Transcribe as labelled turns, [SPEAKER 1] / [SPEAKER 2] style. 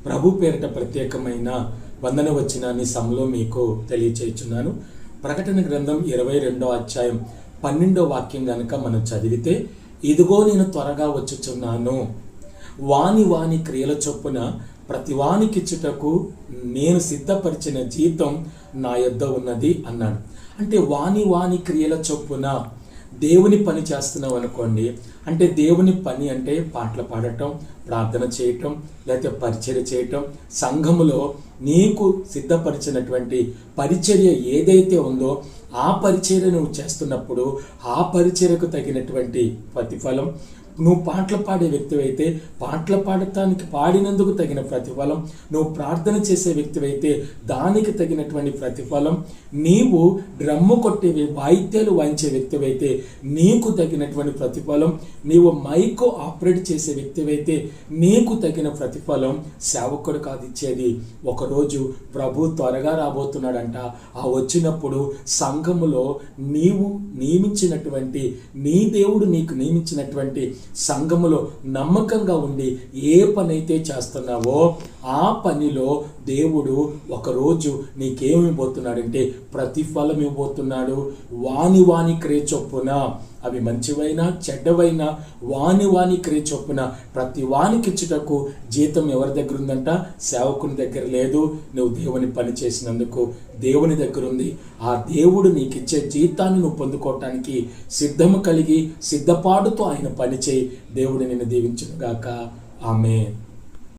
[SPEAKER 1] ప్రభు పేరిట ప్రత్యేకమైన వందన వచనాన్ని సమలో మీకు తెలియచేస్తున్నాను. ప్రకటన గ్రంథం 22వ అధ్యాయం 12వ వాక్యం గనుక మనం చదివితే, ఇదిగో నేను త్వరగా వచ్చుచున్నాను, వాని క్రియల చొప్పున ప్రతి వానికిచ్చుటకు నేను సిద్ధపరిచిన జీతం నా యొద్ద ఉన్నది అన్నాడు. అంటే వాని క్రియల చొప్పున దేవుని పని చేస్తున్నావు అనుకోండి, అంటే దేవుని పని అంటే పాటలు పాడటం, ప్రార్థన చేయటం, లేకపోతే పరిచర్య చేయటం, సంఘములో నీకు సిద్ధపరిచినటువంటి పరిచర్య ఏదైతే ఉందో ఆ పరిచర్య నువ్వు చేస్తున్నప్పుడు ఆ పరిచర్యకు తగినటువంటి ప్రతిఫలం, నువ్వు పాటలు పాడే వ్యక్తివైతే పాటలు పాడటానికి పాడినందుకు తగిన ప్రతిఫలం, నువ్వు ప్రార్థన చేసే వ్యక్తివైతే దానికి తగినటువంటి ప్రతిఫలం, నీవు డ్రమ్ము కొట్టే వాయిద్యాలు వాయించే వ్యక్తివైతే నీకు తగినటువంటి ప్రతిఫలం, నీవు మైకు ఆపరేట్ చేసే వ్యక్తివైతే నీకు తగిన ప్రతిఫలం సేవకుడు కాదు ఇచ్చేది. ఒకరోజు ప్రభు త్వరగా రాబోతున్నాడంట. ఆ వచ్చినప్పుడు సంఘములో నీవు నియమించినటువంటి, నీ దేవుడు నీకు నియమించినటువంటి సంఘములో నమ్మకంగా ఉండి ఏ పని అయితే చేస్తున్నావో ఆ పనిలో దేవుడు ఒకరోజు నీకేమివ్వబోతున్నాడంటే ప్రతిఫలం ఇవ్వబోతున్నాడు. వాని క్రియ చొప్పున, అవి మంచివైనా చెడ్డవైనా వాని క్రియ చొప్పున ప్రతి వానికి ఇచ్చుటకు జీతం ఎవరి దగ్గర ఉందంట? సేవకుని దగ్గర లేదు. నువ్వు దేవుని పని చేసినందుకు దేవుని దగ్గర ఉంది. ఆ దేవుడు నీకు ఇచ్చే జీతాన్ని నువ్వు పొందుకోవటానికి సిద్ధము కలిగి సిద్ధపాటుతో ఆయన పని చేయి. దేవుడు నిన్ను దీవించును గాక. ఆమేన్.